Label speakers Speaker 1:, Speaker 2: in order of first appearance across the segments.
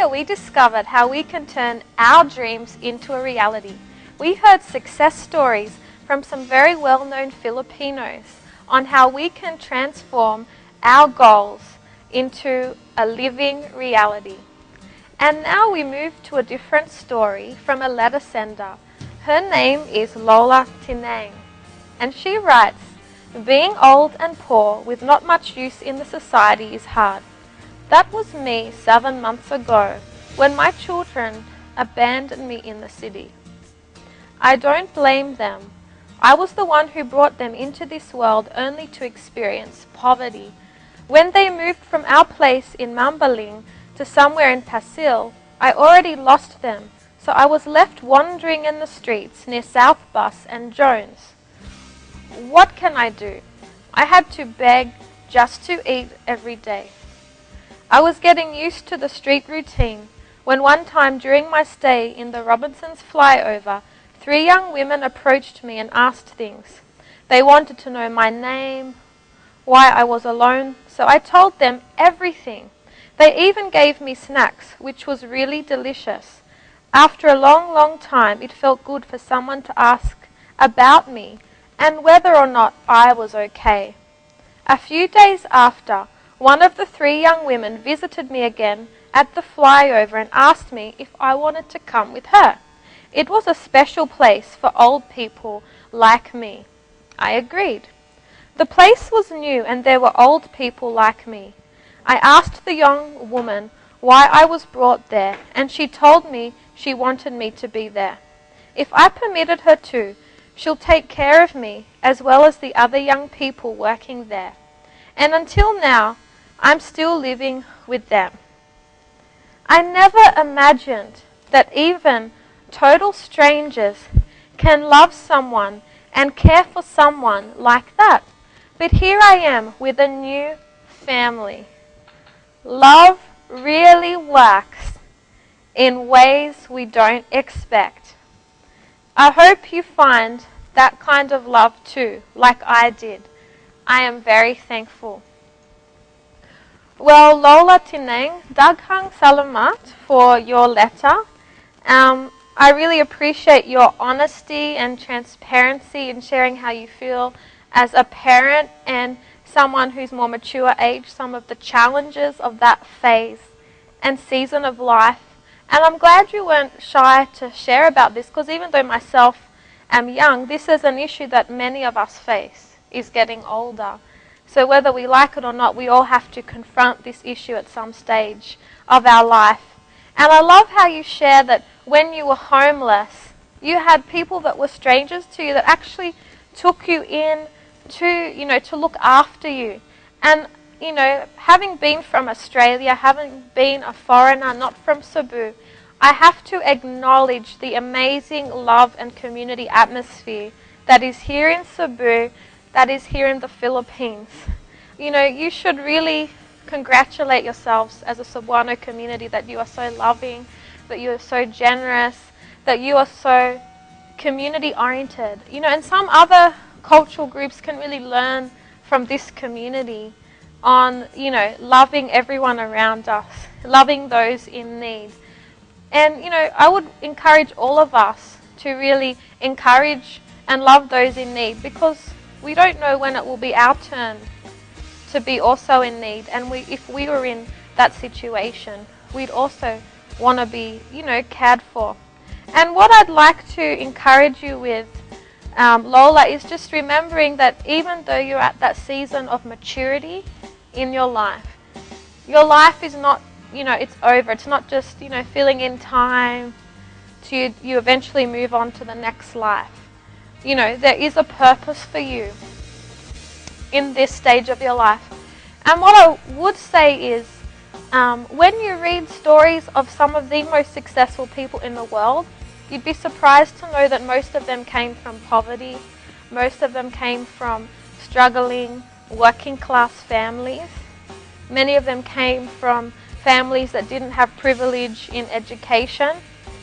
Speaker 1: year we discovered how we can turn our dreams into a reality. We heard success stories from some very well-known Filipinos on how we can transform our goals into a living reality. And now we move to a different story from a letter sender. Her name is Lola Tinang, and she writes, "Being old and poor with not much use in the society is hard. That was me 7 months ago when my children abandoned me in the city. I don't blame them. I was the one who brought them into this world only to experience poverty. When they moved from our place in Mambaling to somewhere in Pasil, I already lost them, so I was left wandering in the streets near South Bus and Jones. What can I do? I had to beg just to eat every day. I was getting used to the street routine when one time during my stay in the Robinsons flyover, 3 young women approached me and asked things. They wanted to know my name, why I was alone, so I told them everything. They even gave me snacks, which was really delicious. After a long time, it felt good for someone to ask about me and whether or not I was okay. A few days after, one of the 3 young women visited me again at the flyover and asked me if I wanted to come with her. It was a special place for old people like me. I agreed. The place was new and there were old people like me. I asked the young woman why I was brought there, and she told me she wanted me to be there. If I permitted her to, she'll take care of me as well as the other young people working there. And until now, I'm still living with them. I never imagined that even total strangers can love someone and care for someone like that. But here I am with a new family. Love really works in ways we don't expect. I hope you find that kind of love too, like I did. I am very thankful." Well, Lola Tinang, daghang salamat for your letter. I really appreciate your honesty and transparency in sharing how you feel as a parent and someone who's more mature age, some of the challenges of that phase and season of life. And I'm glad you weren't shy to share about this, because even though myself am young, this is an issue that many of us face, is getting older. So whether we like it or not, we all have to confront this issue at some stage of our life. And I love how you share that when you were homeless, you had people that were strangers to you that actually took you in to look after you. And, having been from Australia, having been a foreigner, not from Cebu, I have to acknowledge the amazing love and community atmosphere that is here in Cebu, that is here in the Philippines. You should really congratulate yourselves as a Cebuano community that you are so loving, that you are so generous, that you are so community-oriented. And some other cultural groups can really learn from this community on, loving everyone around us, loving those in need. And, I would encourage all of us to really encourage and love those in need, because we don't know when it will be our turn to be also in need. And if we were in that situation, we'd also want to be, cared for. And what I'd like to encourage you with, Lola, is just remembering that even though you're at that season of maturity in your life is not, it's over. It's not just, filling in time to you eventually move on to the next life. There is a purpose for you in this stage of your life. And what I would say is, when you read stories of some of the most successful people in the world, you'd be surprised to know that most of them came from poverty. Most of them came from struggling, working class families. Many of them came from families that didn't have privilege in education,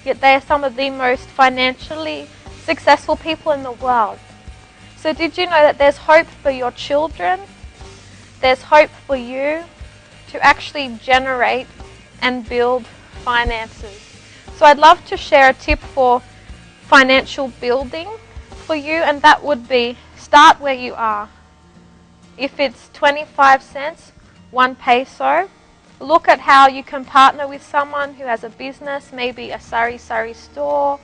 Speaker 1: yet they are some of the most financially successful people in the world. So did you know that there's hope for your children? There's hope for you to actually generate and build finances. So I'd love to share a tip for financial building for you, and that would be start where you are. If it's 25 cents, 1 peso, look at how you can partner with someone who has a business, maybe a sari store,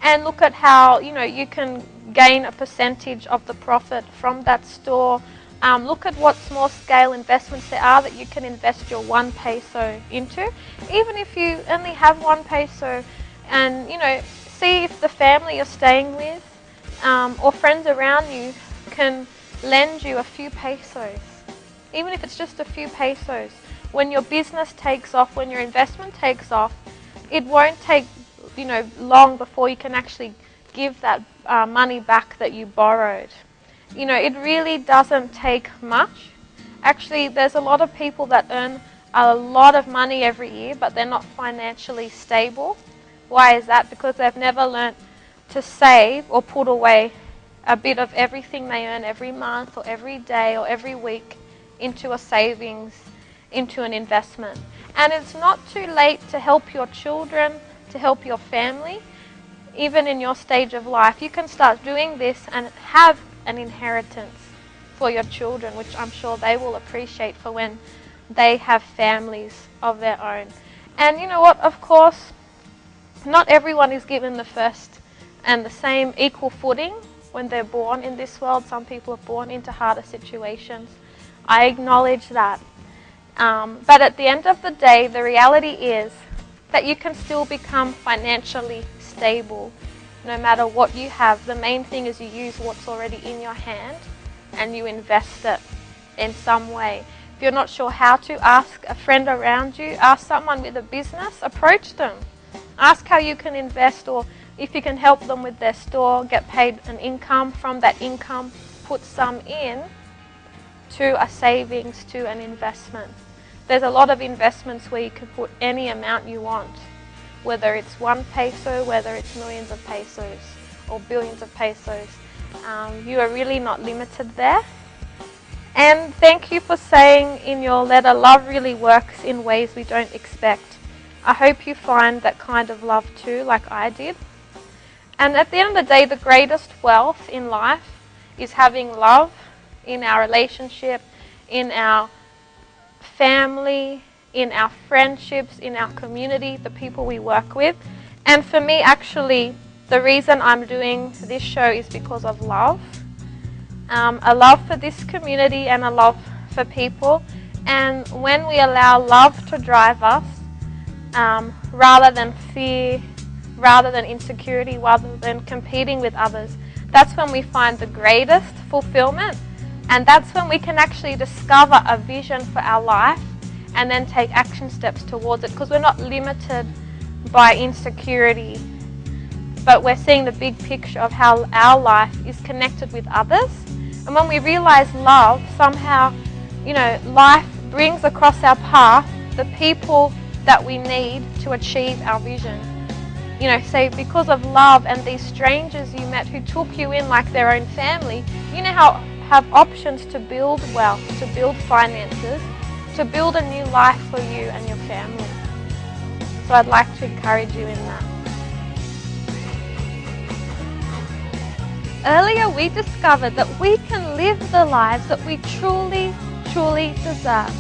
Speaker 1: and look at how you can gain a percentage of the profit from that store. Look at what small scale investments there are that you can invest your 1 peso into. Even if you only have 1 peso, and see if the family you're staying with or friends around you can lend you a few pesos. Even if it's just a few pesos. When your business takes off, when your investment takes off, it won't take long before you can actually give that money back that you borrowed. It really doesn't take much. Actually, there's a lot of people that earn a lot of money every year, but they're not financially stable. Why is that? Because they've never learnt to save or put away a bit of everything they earn every month or every day or every week into a savings, into an investment. And it's not too late to help your children, to help your family, even in your stage of life. You can start doing this and have an inheritance for your children, which I'm sure they will appreciate for when they have families of their own. And you know what, of course, not everyone is given the first and the same equal footing when they're born in this world. Some people are born into harder situations. I acknowledge that. But at the end of the day, the reality is that you can still become financially stable no matter what you have. The main thing is you use what's already in your hand and you invest it in some way. If you're not sure how to, ask a friend around you, ask someone with a business, approach them. Ask how you can invest, or if you can help them with their store, get paid an income. From that income, put some in to a savings, to an investment. There's a lot of investments where you can put any amount you want, whether it's 1 peso, whether it's millions of pesos or billions of pesos. You are really not limited there. And thank you for saying in your letter, love really works in ways we don't expect. I hope you find that kind of love too, like I did. And at the end of the day, the greatest wealth in life is having love in our relationship, in our family, in our friendships, in our community, the people we work with. And for me, actually, the reason I'm doing this show is because of love. A love for this community and a love for people. And when we allow love to drive us, rather than fear, rather than insecurity, rather than competing with others, that's when we find the greatest fulfillment. And that's when we can actually discover a vision for our life and then take action steps towards it, because we're not limited by insecurity, but we're seeing the big picture of how our life is connected with others. And when we realize love, somehow, life brings across our path the people that we need to achieve our vision. Say because of love and these strangers you met who took you in like their own family, how have options to build wealth, to build finances, to build a new life for you and your family. So I'd like to encourage you in that. Earlier we discovered that we can live the lives that we truly, truly deserve.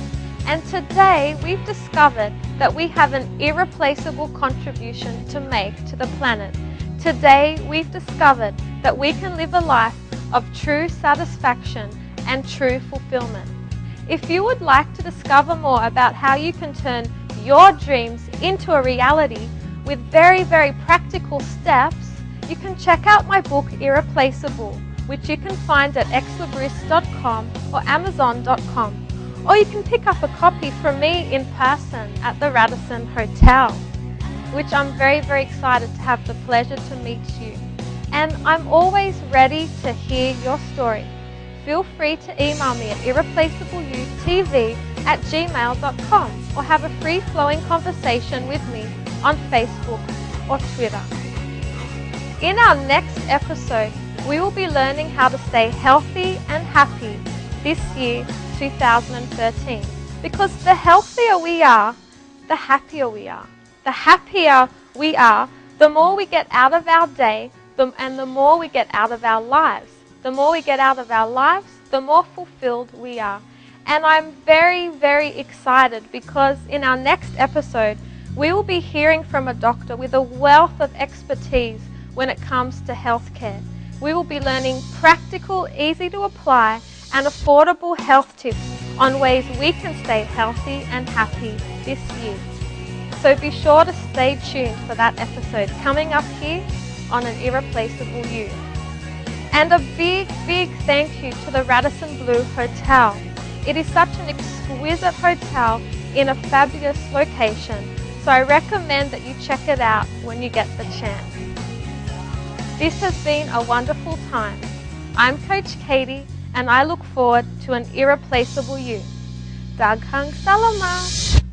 Speaker 1: And today we've discovered that we have an irreplaceable contribution to make to the planet. Today we've discovered that we can live a life of true satisfaction and true fulfillment. If you would like to discover more about how you can turn your dreams into a reality with very, very practical steps, you can check out my book Irreplaceable, which you can find at xlibris.com or amazon.com. Or you can pick up a copy from me in person at the Radisson Hotel, which I'm very, very excited to have the pleasure to meet you. And I'm always ready to hear your story. Feel free to email me at irreplacableyoutv@gmail.com or have a free-flowing conversation with me on Facebook or Twitter. In our next episode, we will be learning how to stay healthy and happy this year, 2013. Because the healthier we are, the happier we are. The the happier we are, the more we get out of our day, and the more we get out of our lives. The more we get out of our lives, the more fulfilled we are. And I'm very, very excited because in our next episode, we will be hearing from a doctor with a wealth of expertise when it comes to healthcare. We will be learning practical, easy to apply, and affordable health tips on ways we can stay healthy and happy this year. So be sure to stay tuned for that episode coming up here on An Irreplaceable You. And a big, big thank you to the Radisson Blu Hotel. It is such an exquisite hotel in a fabulous location, so I recommend that you check it out when you get the chance. This has been a wonderful time. I'm Coach Katy, and I look forward to an irreplaceable you. Daghang Salama!